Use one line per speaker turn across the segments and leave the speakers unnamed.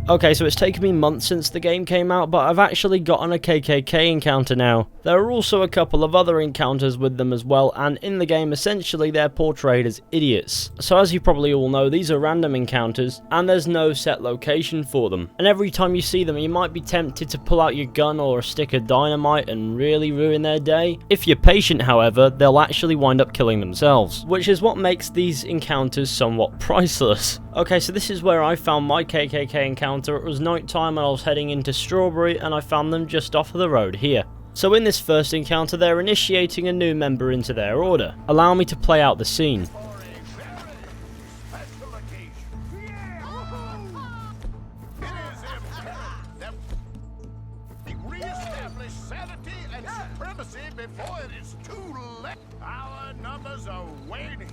Okay, so it's taken me months since the game came out, but I've actually gotten a KKK encounter now. There are also a couple of other encounters with them as well, and in the game essentially they're portrayed as idiots. So as you probably all know, these are random encounters, and there's no set location for them. And every time you see them, you might be tempted to pull out your gun or a stick of dynamite and really ruin their day. If you're patient, however, they'll actually wind up killing themselves, which is what makes these encounters somewhat priceless. Okay, so this is where I found my KKK encounter. It was night time and I was heading into Strawberry, and I found them just off of the road here. So in this first encounter, they're initiating a new member into their order. Allow me to play out the scene.
Before it is too late. Our numbers are waning,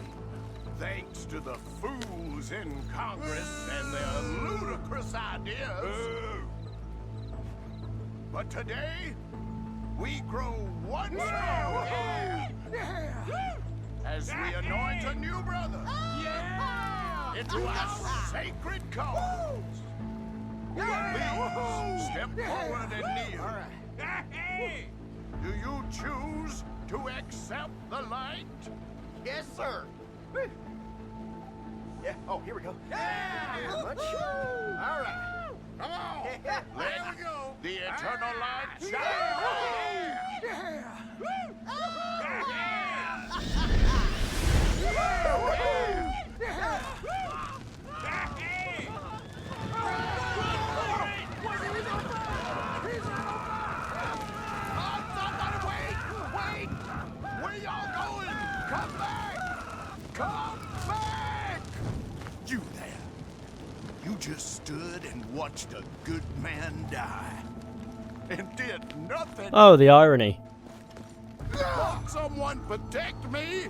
thanks to the fools in Congress and their ludicrous ideas. But today, we grow one stronger as we anoint a new brother into our sacred cause. Please step forward and kneel. Do you choose to accept the light?
Yes, sir. Yeah. Oh, here we go.
Yeah.
Much.
All right. Come on. There we go. The eternal light shines. You there. You just stood and watched a good man die. And did nothing.
Oh, the irony.
Won't someone protect me?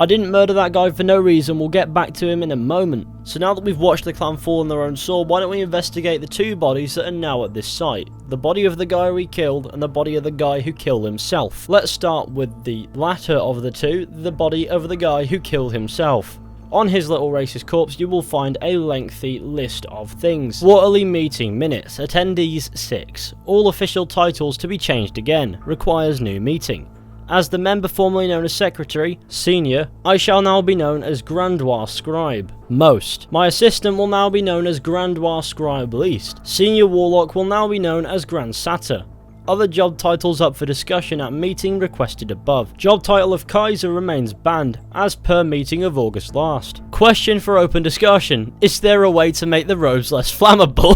I didn't murder that guy for no reason, we'll get back to him in a moment. So now that we've watched the clan fall on their own sword, why don't we investigate the two bodies that are now at this site. The body of the guy we killed and the body of the guy who killed himself. Let's start with the latter of the two, the body of the guy who killed himself. On his little racist corpse you will find a lengthy list of things. Quarterly meeting minutes, attendees 6. All official titles to be changed again, requires new meeting. As the member formerly known as Secretary, Senior, I shall now be known as Grandois Scribe. Most. My assistant will now be known as Grandois Scribe Least. Senior Warlock will now be known as Grand Satyr. Other job titles up for discussion at meeting requested above. Job title of Kaiser remains banned, as per meeting of August last. Question for open discussion. Is there a way to make the robes less flammable?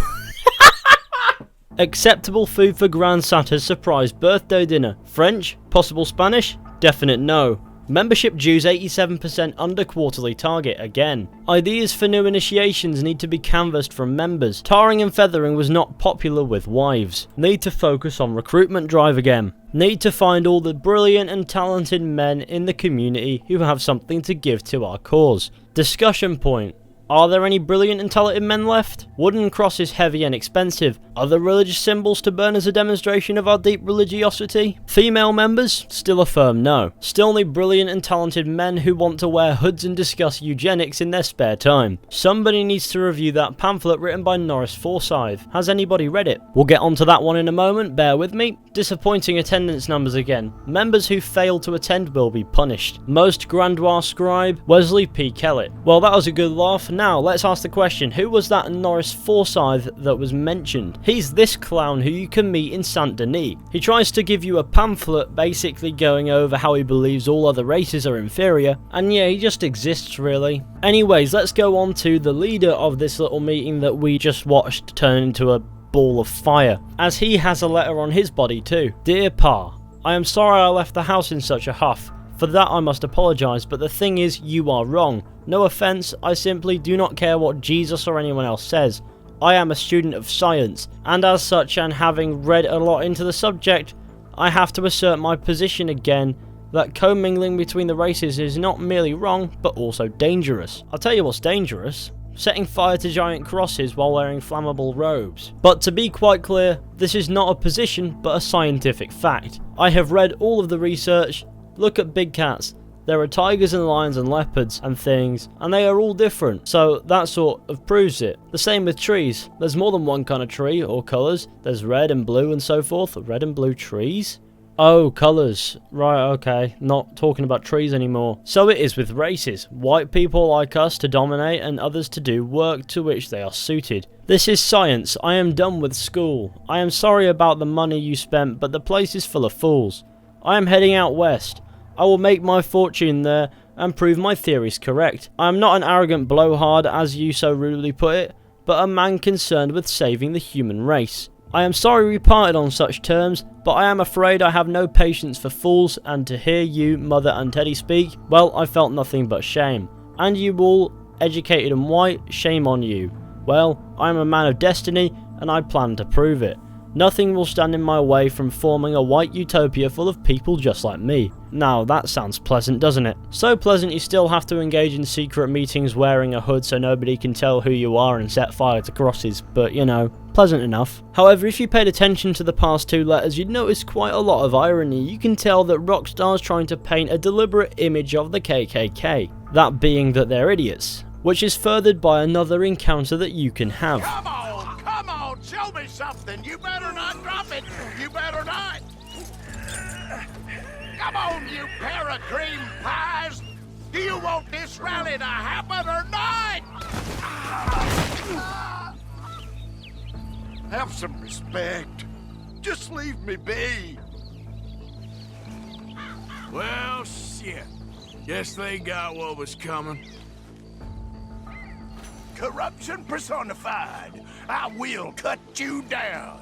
Acceptable food for Grand Satyr's surprise birthday dinner. French? Possible Spanish? Definite no. Membership dues 87% under quarterly target again. Ideas for new initiations need to be canvassed from members. Tarring and feathering was not popular with wives. Need to focus on recruitment drive again. Need to find all the brilliant and talented men in the community who have something to give to our cause. Discussion point. Are there any brilliant and talented men left? Wooden cross is heavy and expensive. Other religious symbols to burn as a demonstration of our deep religiosity? Female members? Still a firm no. Still need brilliant and talented men who want to wear hoods and discuss eugenics in their spare time. Somebody needs to review that pamphlet written by Norris Forsyth. Has anybody read it? We'll get onto that one in a moment, bear with me. Disappointing attendance numbers again. Members who fail to attend will be punished. Most Grandois Scribe, Wesley P. Kellett. Well, that was a good laugh. Now, let's ask the question, who was that Norris Forsyth that was mentioned? He's this clown who you can meet in Saint Denis. He tries to give you a pamphlet basically going over how he believes all other races are inferior, and yeah, he just exists really. Anyways, let's go on to the leader of this little meeting that we just watched turn into a ball of fire, as he has a letter on his body too. Dear Pa, I am sorry I left the house in such a huff. For that I must apologise, but the thing is, you are wrong. No offence, I simply do not care what Jesus or anyone else says. I am a student of science, and as such, and having read a lot into the subject, I have to assert my position again, that commingling between the races is not merely wrong, but also dangerous. I'll tell you what's dangerous. Setting fire to giant crosses while wearing flammable robes. But to be quite clear, this is not a position, but a scientific fact. I have read all of the research. Look at big cats. There are tigers and lions and leopards and things, and they are all different, so that sort of proves it. The same with trees. There's more than one kind of tree or colours. There's red and blue and so forth. Red and blue trees? Oh, colours. Right, okay. Not talking about trees anymore. So it is with races. White people like us to dominate and others to do work to which they are suited. This is science. I am done with school. I am sorry about the money you spent, but the place is full of fools. I am heading out west. I will make my fortune there and prove my theories correct. I am not an arrogant blowhard, as you so rudely put it, but a man concerned with saving the human race. I am sorry we parted on such terms, but I am afraid I have no patience for fools, and to hear you, Mother and Teddy speak, well, I felt nothing but shame. And you all, educated and white, shame on you. Well, I am a man of destiny, and I plan to prove it. Nothing will stand in my way from forming a white utopia full of people just like me. Now that sounds pleasant, doesn't it? So pleasant you still have to engage in secret meetings wearing a hood so nobody can tell who you are and set fire to crosses, but you know, pleasant enough. However, if you paid attention to the past two letters, you'd notice quite a lot of irony. You can tell that Rockstar's trying to paint a deliberate image of the KKK, that being that they're idiots, which is furthered by another encounter that you can have.
Come on, show me something. You better not drop it. You better not. Come on, you pair of cream pies. Do you want this rally to happen or not? Have some respect. Just leave me be.
Well, shit. Guess they got what was coming.
Corruption personified. I will cut you down.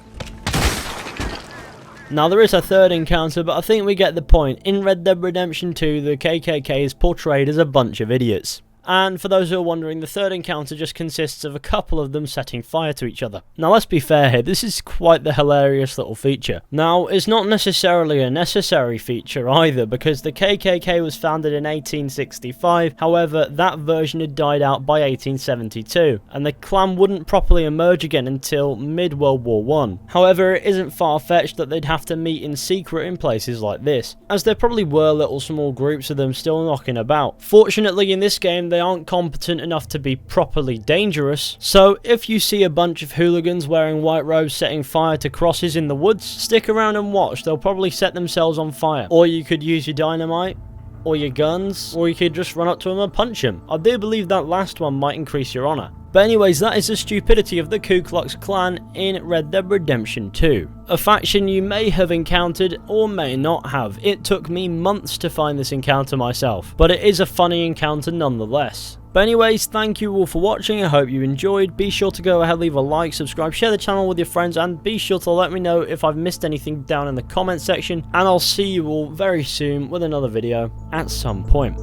Now there is a third encounter, but I think we get the point. In Red Dead Redemption 2, the KKK is portrayed as a bunch of idiots. And for those who are wondering, the third encounter just consists of a couple of them setting fire to each other. Now let's be fair here, this is quite the hilarious little feature. Now, it's not necessarily a necessary feature either, because the KKK was founded in 1865, however, that version had died out by 1872, and the Klan wouldn't properly emerge again until mid-World War I. However, it isn't far-fetched that they'd have to meet in secret in places like this, as there probably were little small groups of them still knocking about. Fortunately, in this game, they aren't competent enough to be properly dangerous, so if you see a bunch of hooligans wearing white robes setting fire to crosses in the woods, stick around and watch. They'll probably set themselves on fire. Or you could use your dynamite, or your guns, or you could just run up to them and punch them. I do believe that last one might increase your honour. But anyways, that is the stupidity of the Ku Klux Klan in Red Dead Redemption 2. A faction you may have encountered or may not have. It took me months to find this encounter myself, but it is a funny encounter nonetheless. But anyways, thank you all for watching. I hope you enjoyed. Be sure to go ahead, leave a like, subscribe, share the channel with your friends, and be sure to let me know if I've missed anything down in the comment section. And I'll see you all very soon with another video at some point.